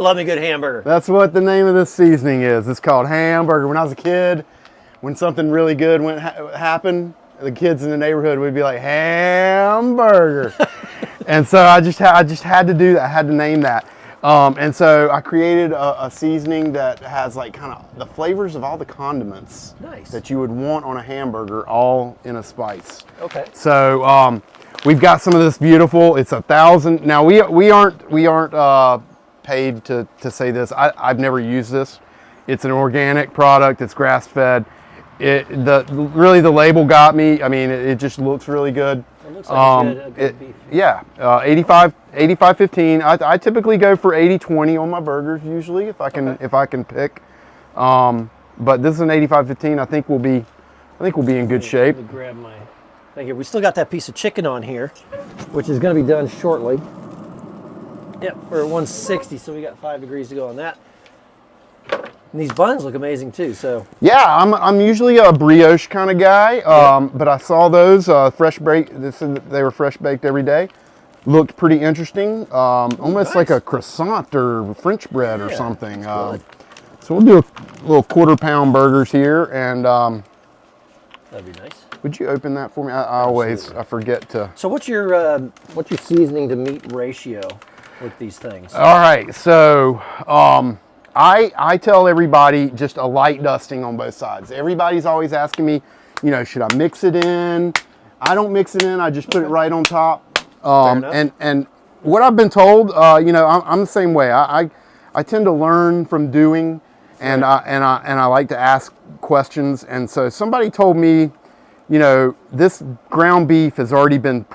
love me a good hamburger. That's what the name of this seasoning is. It's called hamburger. When I was a kid, when something really good happened, the kids in the neighborhood would be like, hamburger. And so I just had to do that. I had to name that. And so I created a seasoning that has like kind of the flavors of all the condiments that you would want on a hamburger, all in a spice. Okay. So we've got some of this beautiful. It's 1,000. Now we aren't paid to say this. I've never used this. It's an organic product. It's grass fed. Really the label got me. I mean, it just looks really good. It looks like a good beef. Yeah, 85-15. I typically go for 80-20 on my burgers usually if I can pick. But this is an 85-15. I think we'll be in good shape. Let me grab my thing here. We still got that piece of chicken on here, which is going to be done shortly. Yep, we're at 160, so we got 5 degrees to go on that. And these buns look amazing too. So yeah, I'm usually a brioche kind of guy, but I saw those fresh baked. They were fresh baked every day. Looked pretty interesting, almost like a croissant or French bread or something. So we'll do a little quarter-pound burgers here, and that'd be nice. Would you open that for me? I forget to. So what's your seasoning to meat ratio with these things? All right, so. I tell everybody just a light dusting on both sides. Everybody's always asking me, should I mix it in? I don't mix it in. I just put it right on top. And what I've been told, I'm the same way. I tend to learn from doing, and I like to ask questions. And so somebody told me, this ground beef has already been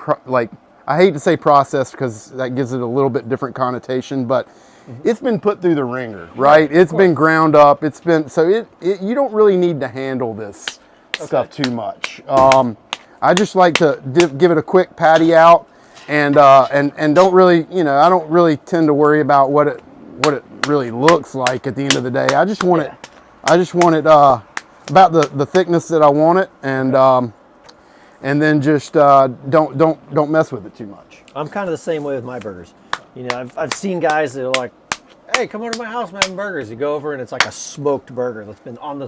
I hate to say processed because that gives it a little bit different connotation, but it's been put through the ringer, right? It's been ground up. It's been you don't really need to handle this stuff too much. I just like to give it a quick patty out, and don't really, I don't really tend to worry about what it really looks like at the end of the day. I just want it about the thickness that I want it, and then just don't mess with it too much. I'm kind of the same way with my burgers. I've seen guys that are like, hey, come over to my house, I'm having burgers. You go over and it's like a smoked burger that's been on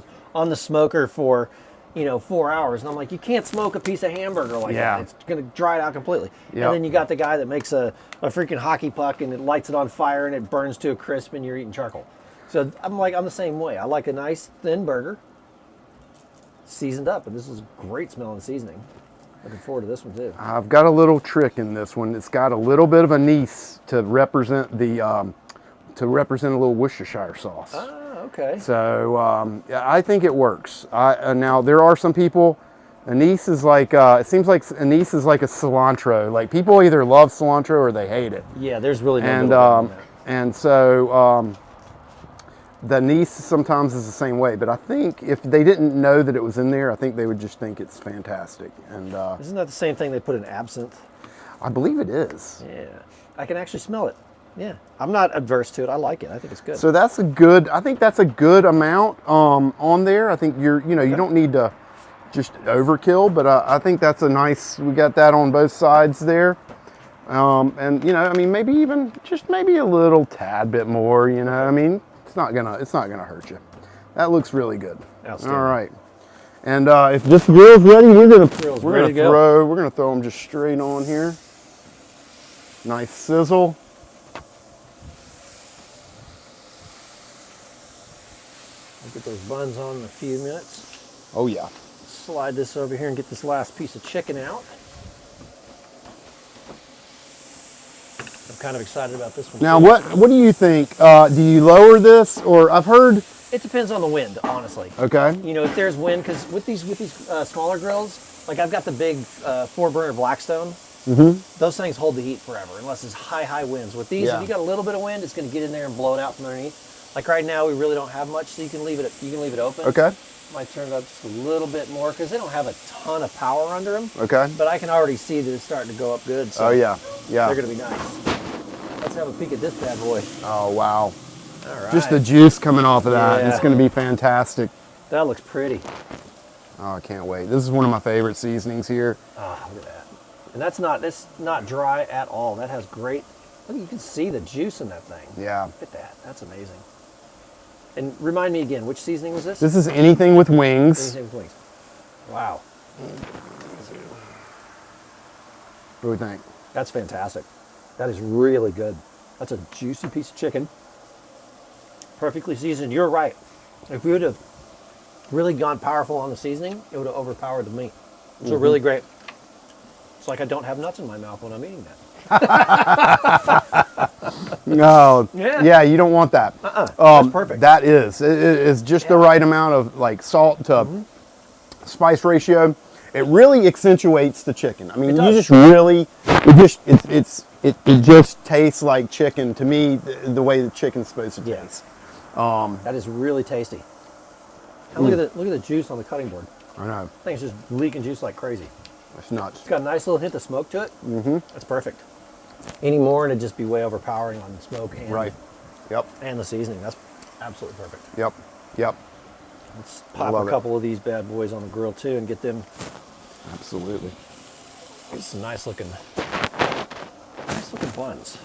the smoker for 4 hours. And I'm like, you can't smoke a piece of hamburger like that. It's going to dry it out completely. Yep. And then you got the guy that makes a freaking hockey puck and it lights it on fire and it burns to a crisp and you're eating charcoal. So I'm the same way. I like a nice thin burger, seasoned up. And this is great smelling seasoning. Looking forward to this one too. I've got a little trick in this one. It's got a little bit of anise to represent a little Worcestershire sauce. Ah, okay. So I think it works. Now there are some people. Anise is like it seems like anise is like a cilantro. Like people either love cilantro or they hate it. Yeah, there's really no and so the anise sometimes is the same way, but I think if they didn't know that it was in there, I think they would just think it's fantastic. And isn't that the same thing they put in absinthe? I believe it is. Yeah, I can actually smell it. Yeah, I'm not adverse to it. I like it. I think it's good. So that's I think that's a good amount on there. I think you don't need to just overkill, but I think that's a nice. We got that on both sides there, and maybe a little tad bit more. It's not gonna hurt you. That looks really good. All right, and if this grill's ready, we're gonna throw them just straight on here. Nice sizzle. I'll get those buns on in a few minutes. Oh yeah. Slide this over here and get this last piece of chicken out. I'm kind of excited about this one. Now, what do you think? Do you lower this, or I've heard? It depends on the wind, honestly. Okay. If there's wind, because with these smaller grills, like I've got the big 4-burner Blackstone. Mm-hmm. Those things hold the heat forever, unless it's high winds. With these, if you got a little bit of wind, it's going to get in there and blow it out from underneath. Like right now, we really don't have much, so you can leave it open. Okay. Might turn it up just a little bit more because they don't have a ton of power under them. Okay. But I can already see that it's starting to go up good. So yeah. They're going to be nice. Let's have a peek at this bad boy. Oh wow. All right. Just the juice coming off of that. Yeah. It's going to be fantastic. That looks pretty. Oh, I can't wait. This is one of my favorite seasonings here. Oh, look at that. And that's not dry at all. That has great Look, you can see the juice in that thing. Yeah. Look at that. That's amazing. And remind me again, which seasoning was this? This is anything with wings. Anything with wings. Wow. What do we think? That's fantastic. That is really good. That's a juicy piece of chicken. Perfectly seasoned. You're right. If we would have really gone powerful on the seasoning, it would have overpowered the meat. So really great. It's like I don't have nuts in my mouth when I'm eating that. No. Yeah. Yeah, you don't want that. That's perfect. That is. It's just the right amount of like salt to spice ratio. It really accentuates the chicken. I mean, It you does. just really, it just tastes like chicken to me, the way the chicken's supposed to Yeah. taste. That is really tasty. And look at the juice on the cutting board. I know. I think it's just leaking juice like crazy. It's nuts. It's got a nice little hint of smoke to it. That's perfect. Any more and it'd just be way overpowering on the smoke and Right. Yep. and the seasoning. That's absolutely perfect. Yep. Yep. Let's pop love a it. couple of these bad boys on the grill too and get them Absolutely. get some nice looking buns.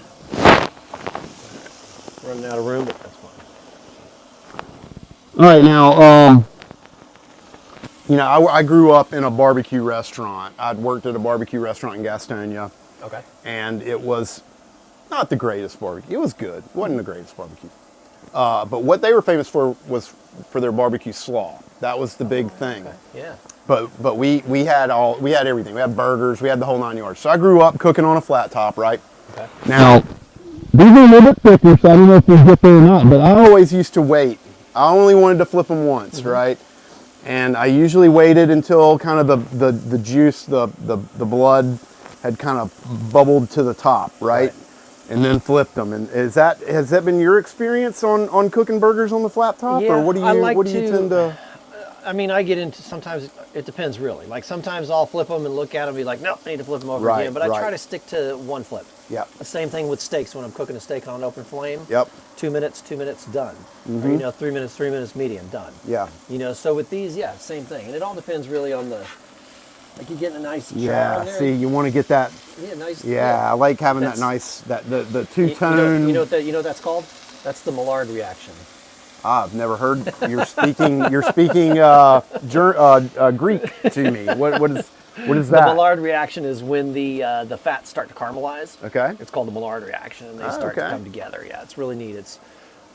Running out of room, but that's fine. All right, now, you know, I grew up in a barbecue restaurant. I'd worked at a barbecue restaurant in Gastonia, Okay. and it was not the greatest barbecue. It was good. It wasn't the greatest barbecue. But what they were famous for was for their barbecue slaw. That was the big thing. Okay. Yeah. But we had everything. We had burgers. We had the whole 9 yards. So I grew up cooking on a flat top, right? Okay. Now, these are a little bit thicker, so I don't know if these get there or not, but I always used to wait. I only wanted to flip them once, right? And I usually waited until kind of the juice, the blood had kind of bubbled to the top, right? And then flipped them. And has that been your experience on cooking burgers on the flat top? Yeah, Or what do you tend to? I mean, I get into, sometimes it depends really. Like sometimes I'll flip them and look at them and be like, nope, I need to flip them over Right, again. But I right. try to stick to one flip. Yep. The same thing with steaks when I'm cooking a steak on an open flame. Yep. 2 minutes, 2 minutes, done. Or, you know, 3 minutes, 3 minutes, medium, done. Yeah. You know, so with these, yeah, same thing. And it all depends really on the, like you're getting a nice char Yeah. in there. See, you want to get that. Yeah, nice. Yeah, I like having that That's- nice the You two-tone. know what that's called? That's the Maillard reaction. I've never heard. You're speaking Greek to me. What is The that? Maillard reaction is when the fats start to caramelize. Okay. It's called the Maillard reaction, and they Oh, start to okay. come together. Yeah, it's really neat. It's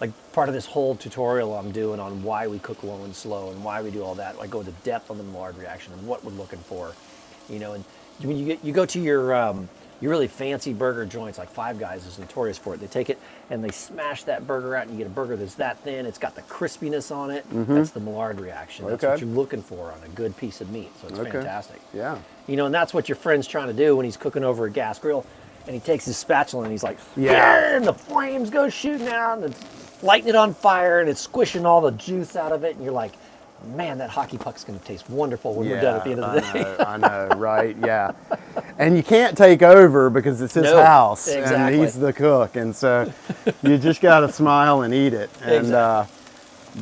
like part of this whole tutorial I'm doing on why we cook low and slow and why we do all that. I go into depth on the Maillard reaction and what we're looking for, you know. And when you go to your really fancy burger joints, like Five Guys is notorious for it. They take it and they smash that burger out, and you get a burger that's that thin. It's got the crispiness on it. That's the Maillard reaction. That's what Okay. you're looking for on a good piece of meat. So it's Okay. fantastic. Yeah. You know, and that's what your friend's trying to do when he's cooking over a gas grill, and he takes his spatula and he's like, Yeah. and the flames go shooting out, and it's lighting it on fire, and it's squishing all the juice out of it, and you're like, man, that hockey puck's going to taste wonderful when we're done at the end of the day. I know, right? Yeah. And you can't take over because it's his No, house and exactly. he's the cook, and so you just got to smile and eat it. And Exactly.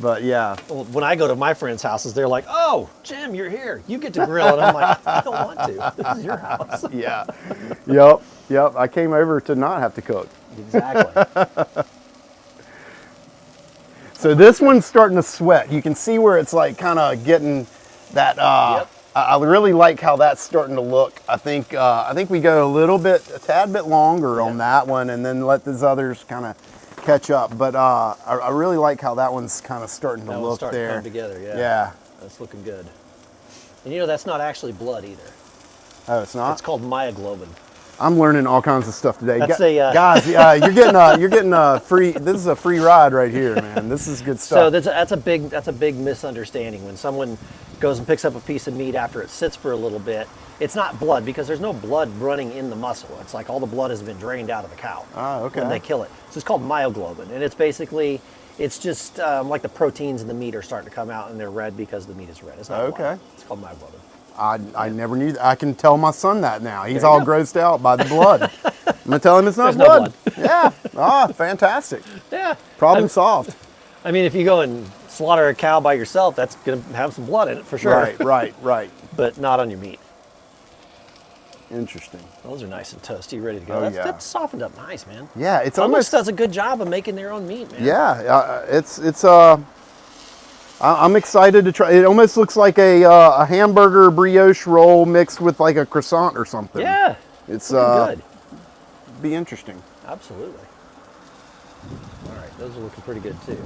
but yeah. Well, when I go to my friends' houses, they're like, oh, Jim, you're here. You get to grill. And I'm like, I don't want to. This is your house. Yeah. Yep. I came over to not have to cook. Exactly. So this one's starting to sweat. You can see where it's like kind of getting that. Yep. I really like how that's starting to look. I think we go a tad bit longer on that one, and then let these others kind of catch up. But I really like how that one's kind of starting to That one's look starting to there. come together, yeah. Yeah. That's looking good. And you know, that's not actually blood either. Oh, it's not. It's called myoglobin. I'm learning all kinds of stuff today. That's Guys, you're getting a free. This is a free ride right here, man. This is good So stuff. that's a big misunderstanding. When someone goes and picks up a piece of meat after it sits for a little bit, it's not blood because there's no blood running in the muscle. It's like all the blood has been drained out of the cow Okay. when they kill it. So it's called myoglobin, and it's basically just like the proteins in the meat are starting to come out, and they're red because the meat is red. It's not Okay. blood. It's called myoglobin. I never knew that. I can tell my son that now. He's There you all go. grossed out by the blood. I'm gonna tell him it's not There's no blood. Yeah. Fantastic. Yeah. Problem solved. I mean, if you go and slaughter a cow by yourself, that's going to have some blood in it for sure. Right. But not on your meat. Interesting. Those are nice and toasty, ready to go. Oh, That's softened up nice, man. Yeah, it's Almost almost. does a good job of making their own meat, man. Yeah, I'm excited to try. It almost looks like a hamburger brioche roll mixed with like a croissant or something. Yeah. It's looking good. Be interesting. Absolutely. All right, those are looking pretty good too.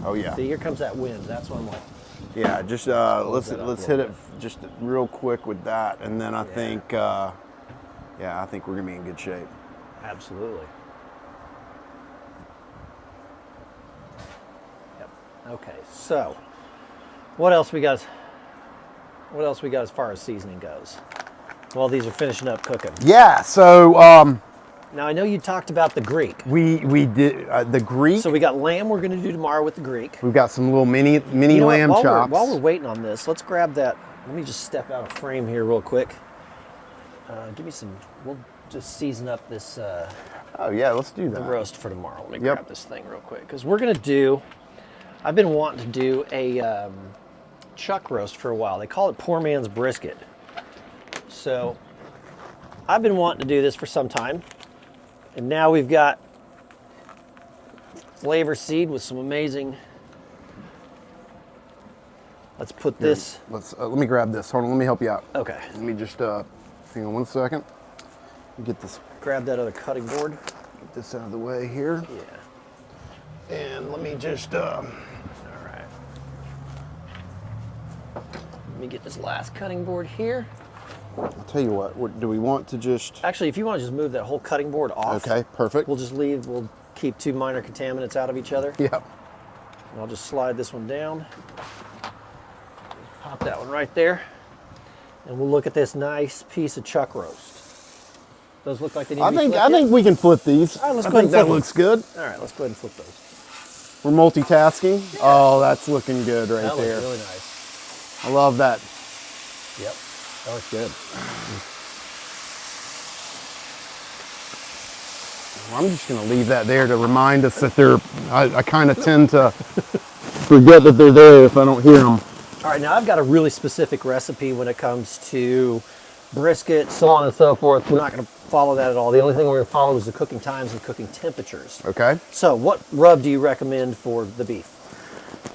Oh yeah. See, here comes that wind. That's what I'm like. Yeah, just let's hit it just real quick with that, and then I think I think we're gonna be in good shape. Absolutely. Yep. Okay, so what else we got? What else we got as far as seasoning goes? Well, these are finishing up cooking. Yeah. So Now I know you talked about the Greek. we did the Greek. So we got lamb we're going to do tomorrow with the Greek. We've got some little mini You know what? lamb chops. While we're waiting on this, let's grab that. Let me just step out of frame here real quick. Give me some. We'll just season up this Oh yeah, let's do the that. roast for tomorrow. Let me grab this thing real quick because we're going to do. I've been wanting to do a chuck roast for a while. They call it poor man's brisket. So I've been wanting to do this for some time. And now we've got FlavorSeed with some amazing. Let's put this. Let me grab this. Hold on, let me help you out. Okay. Let me just hang on 1 second. Get this. Grab that other cutting board. Get this out of the way here. Yeah. And let me just. All right. Let me get this last cutting board here. I'll tell you what. Do we want to just? Actually, if you want to just move that whole cutting board off. Okay, perfect. We'll just leave. We'll keep two minor contaminants out of each other. Yep. And I'll just slide this one down. Pop that one right there. And we'll look at this nice piece of chuck roast. Those look like they need to be flipped I think we can flip these. All right, let's I go ahead think and that flip looks good. All right, let's go ahead and flip those. We're multitasking. Yeah. Oh, that's looking good right That there. looks really nice. I love that. Yep, that looks good. I'm just going to leave that there to remind us that they're. I kind of tend to forget that they're there if I don't hear them. All right, now I've got a really specific recipe when it comes to brisket, so on and so forth. We're not going to follow that at all. The only thing we're going to follow is the cooking times and cooking temperatures. Okay. So what rub do you recommend for the beef?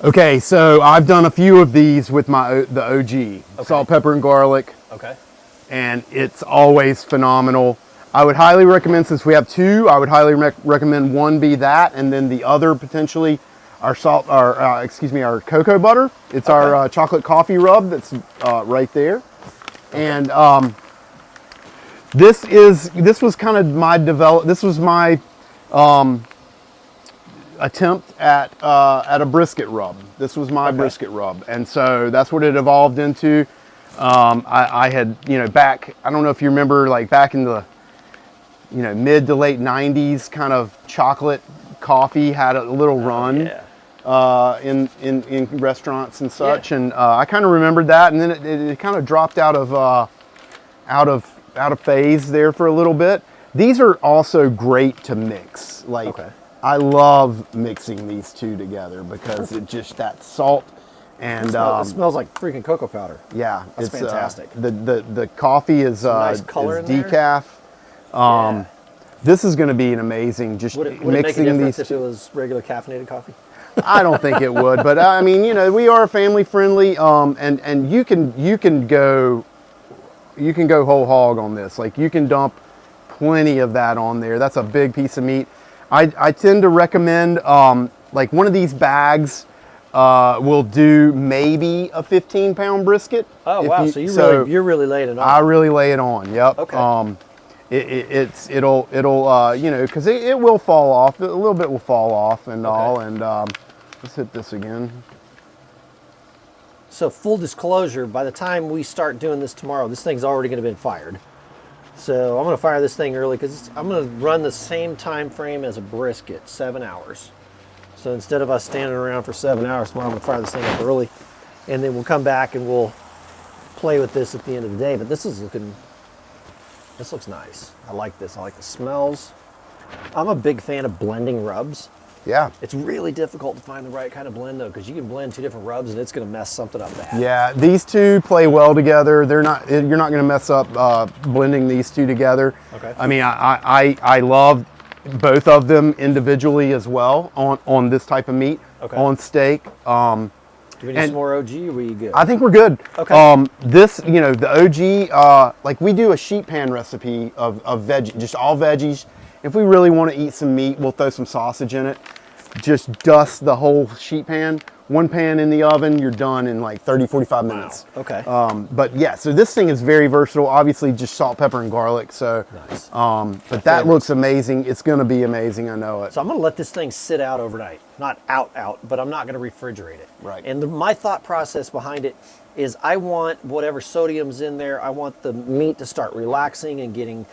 Okay, so I've done a few of these with the OG, salt, pepper, and garlic. Okay. And it's always phenomenal. I would highly recommend, since we have two, I would highly recommend one be that, and then the other potentially our our cocoa butter. It's our chocolate coffee rub that's right there. And this was kind of my attempt at a brisket rub. This was my brisket rub, and so that's what it evolved into. I had, back, I don't know if you remember, like back in the mid to late 90s, kind of chocolate coffee had a little run in restaurants and such, and I kind of remembered that, and then it kind of dropped out of phase there for a little bit. These are also great to mix. I love mixing these two together because it just that salt and it smells like freaking cocoa powder. Yeah, that's fantastic. The coffee is nice color is in decaf. This is going to be an amazing would it mixing make a difference these. if it was regular caffeinated coffee? I don't think it would, but I mean, we are family friendly, and you can go whole hog on this. Like, you can dump plenty of that on there. That's a big piece of meat. I tend to recommend like one of these bags will do maybe a 15-pound brisket. Oh wow! So you're really laying it on. I really lay it on. Yep. Okay. It'll because it will fall off. A little bit will fall off and all. And let's hit this again. So full disclosure, by the time we start doing this tomorrow, this thing's already going to be fired. So I'm going to fire this thing early because I'm going to run the same time frame as a brisket, 7 hours. So instead of us standing around for 7 hours tomorrow, I'm going to fire this thing up early, and then we'll come back and we'll play with this at the end of the day. But this looks nice. I like this. I like the smells. I'm a big fan of blending rubs. Yeah. It's really difficult to find the right kind of blend though, because you can blend 2 different rubs and it's going to mess something up bad. Yeah, these two play well together. You're not going to mess up blending these two together. Okay. I mean, I love both of them individually as well on this type of meat, Okay. on steak. Do we need some more OG or are we good? I think we're good. Okay. This, the OG, like we do a sheet pan recipe of veggie, just all veggies. If we really want to eat some meat, we'll throw some sausage in it. Just dust the whole sheet pan. 1 pan in the oven, you're done in like 30, 45 minutes. Wow. Okay. But yeah, so this thing is very versatile. Obviously just salt, pepper, and garlic. So, Nice. But that looks amazing. It's going to be amazing. I know it. So I'm going to let this thing sit out overnight. Not out, but I'm not going to refrigerate it. Right. And my thought process behind it is I want whatever sodium's in there, I want the meat to start relaxing and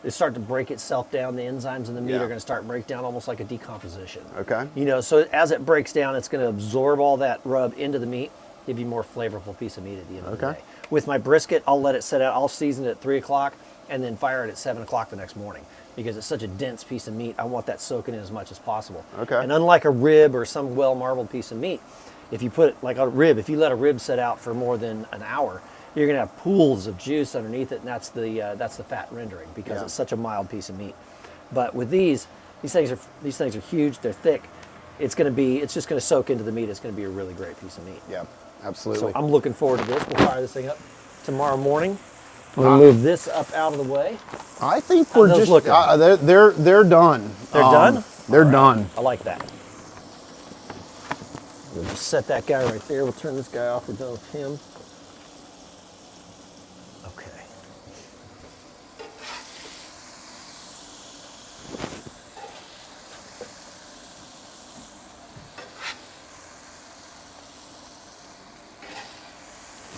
start to break itself down. The enzymes in the meat Yeah. are going to start to break down almost like a decomposition. Okay. So as it breaks down, it's going to absorb all that rub into the meat, give you a more flavorful piece of meat at the end of the Okay. day. With my brisket, I'll let it sit out. I'll season it at 3 o'clock and then fire it at 7 o'clock the next morning because it's such a dense piece of meat. I want that soaking in as much as possible. Okay. And unlike a rib or some well-marbled piece of meat, if you put it like a rib, if you let a rib sit out for more than an hour, you're going to have pools of juice underneath it, and that's the fat rendering because Yeah. it's such a mild piece of meat. But with these things are huge. They're thick. It's just going to soak into the meat. It's going to be a really great piece of meat. Yeah, absolutely. So I'm looking forward to this. We'll fire this thing up tomorrow morning. We'll move this up out of the way. I think we're those just looking? they're done. They're done? They're done. I like that. We'll just set that guy right there. We'll turn this guy off. We're done with him. Okay.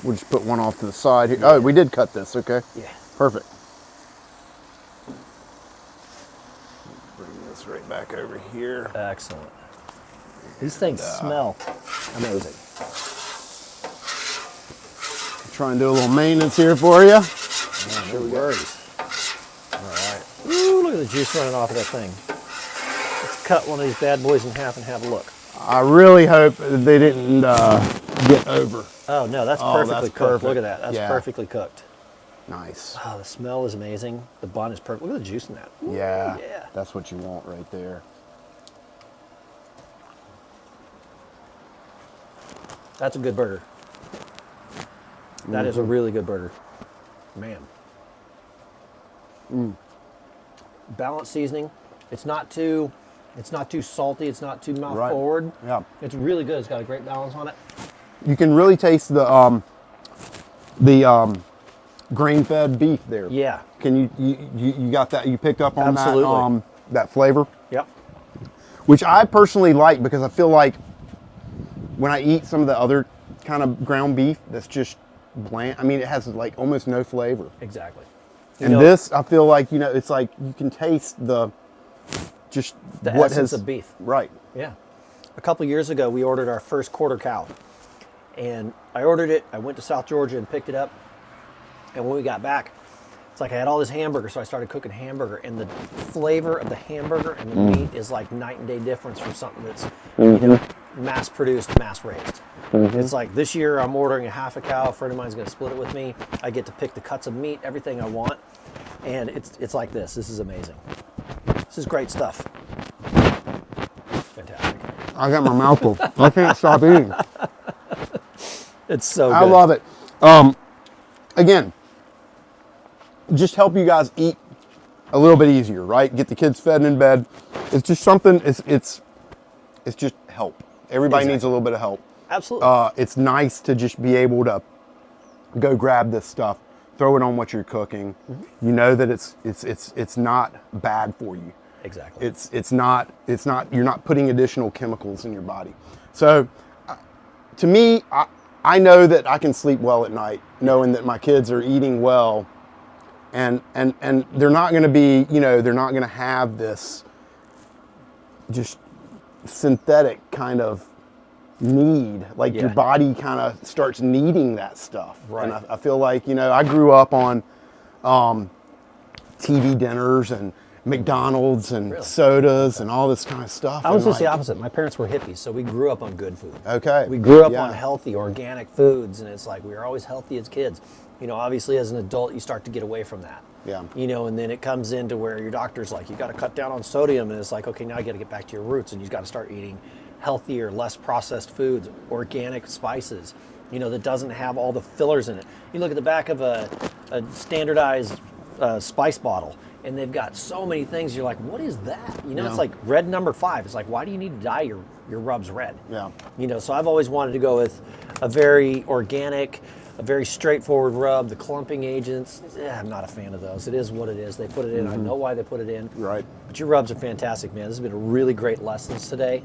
We'll just put one off to the side here. Oh, we did cut this. Okay. Yeah. Perfect. Bring this right back over here. Excellent. These things smell amazing. Try and do a little maintenance here for you. No worries. All right. Ooh, look at the juice running off of that thing. Let's cut one of these bad boys in half and have a look. I really hope they didn't get over. Oh no, that's Oh, perfectly that's cooked. perfect. Look at that. That's Yeah. perfectly cooked. Nice. Oh, the smell is amazing. The bun is perfect. Look at the juice in that. Ooh, Yeah. Yeah. That's what you want right there. That's a good burger. That is a really good burger. Man. Balanced seasoning. It's not too salty. It's not too mouth Right. forward. Yeah. It's really good. It's got a great balance on it. You can really taste the grain-fed beef there. Yeah. Can you got that? You picked up on Absolutely. that flavor, Yep. which I personally like because I feel like when I eat some of the other kind of ground beef that's just bland. I mean, it has like almost no flavor. Exactly. And this, I feel like it's like you can taste the essence of beef. Right. Yeah. A couple years ago, we ordered our first quarter cow. And I ordered it. I went to South Georgia and picked it up. And when we got back, it's like I had all this hamburger, so I started cooking hamburger. And the flavor of the hamburger and the meat is like night and day difference from something that's mass produced, mass raised. It's like this year I'm ordering a half a cow. A friend of mine's going to split it with me. I get to pick the cuts of meat, everything I want. And it's like this. This is amazing. This is great stuff. Fantastic. I got my mouth full. I can't stop eating. It's so good. I love it. Again, just help you guys eat a little bit easier, right? Get the kids fed in bed. It's just something. It's just help. Everybody needs a little bit of help. Absolutely. It's nice to just be able to go grab this stuff, throw it on what you're cooking. You know that it's not bad for you. Exactly. It's not you're not putting additional chemicals in your body. So to me, I know that I can sleep well at night knowing that my kids are eating well and they're not going to be, they're not going to have this just synthetic kind of need, like your body kind of starts needing that stuff. Right. And I feel like, I grew up on TV dinners and McDonald's and sodas and all this kind of stuff. I was and just the opposite. My parents were hippies, so we grew up on good food. Okay. We grew up Yeah. on healthy, organic foods, and it's like we were always healthy as kids. You know, obviously as an adult, you start to get away from that. Yeah. You know, and then it comes into where your doctor's like, you got to cut down on sodium, and it's like, okay, now you got to get back to your roots, and you got to start eating healthier, less processed foods, organic spices. You know, that doesn't have all the fillers in it. You look at the back of a standardized spice bottle, and they've got so many things. You're like, what is that? You know, Yeah. it's like red number 5. It's like, why do you need to dye your rubs red? Yeah. You know, so I've always wanted to go with a very organic, a very straightforward rub. The clumping agents, I'm not a fan of those. It is what it is. They put it in. I know why they put it in. Right. But your rubs are fantastic, man. This has been a really great lessons today.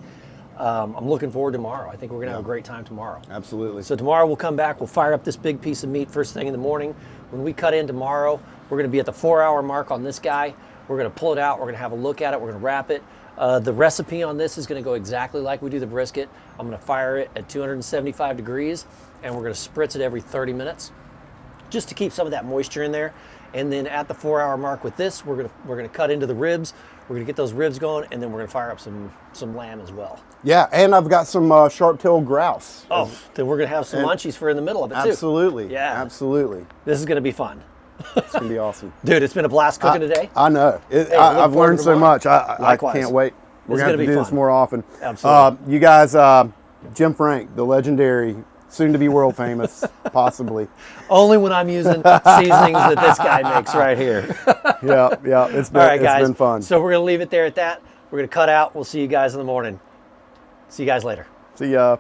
I'm looking forward to tomorrow. I think we're going to have a great time tomorrow. Absolutely. So tomorrow we'll come back. We'll fire up this big piece of meat first thing in the morning. When we cut in tomorrow, we're going to be at the 4-hour mark on this guy. We're going to pull it out. We're going to have a look at it. We're going to wrap it. The recipe on this is going to go exactly like we do the brisket. I'm going to fire it at 275 degrees, and we're going to spritz it every 30 minutes just to keep some of that moisture in there. And then at the 4-hour mark with this, we're gonna cut into the ribs. We're gonna get those ribs going, and then we're gonna fire up some lamb as well. Yeah, and I've got some sharp-tailed grouse. Oh, then we're gonna have some munchies for in the middle of it too. Absolutely. Yeah. Absolutely. This is gonna be fun. It's going to be awesome. Dude, it's been a blast cooking today. I know. Hey, I've look forward learned to so tomorrow. much. I Likewise. can't wait. We're This is going to have gonna to be do this fun. more often. Absolutely. You guys, Jim Frank, the legendary, soon to be world famous, possibly. Only when I'm using seasonings that this guy makes right here. Yeah. It's been, All right, guys. it's been fun. So we're gonna leave it there at that. We're gonna cut out. We'll see you guys in the morning. See you guys later. See ya.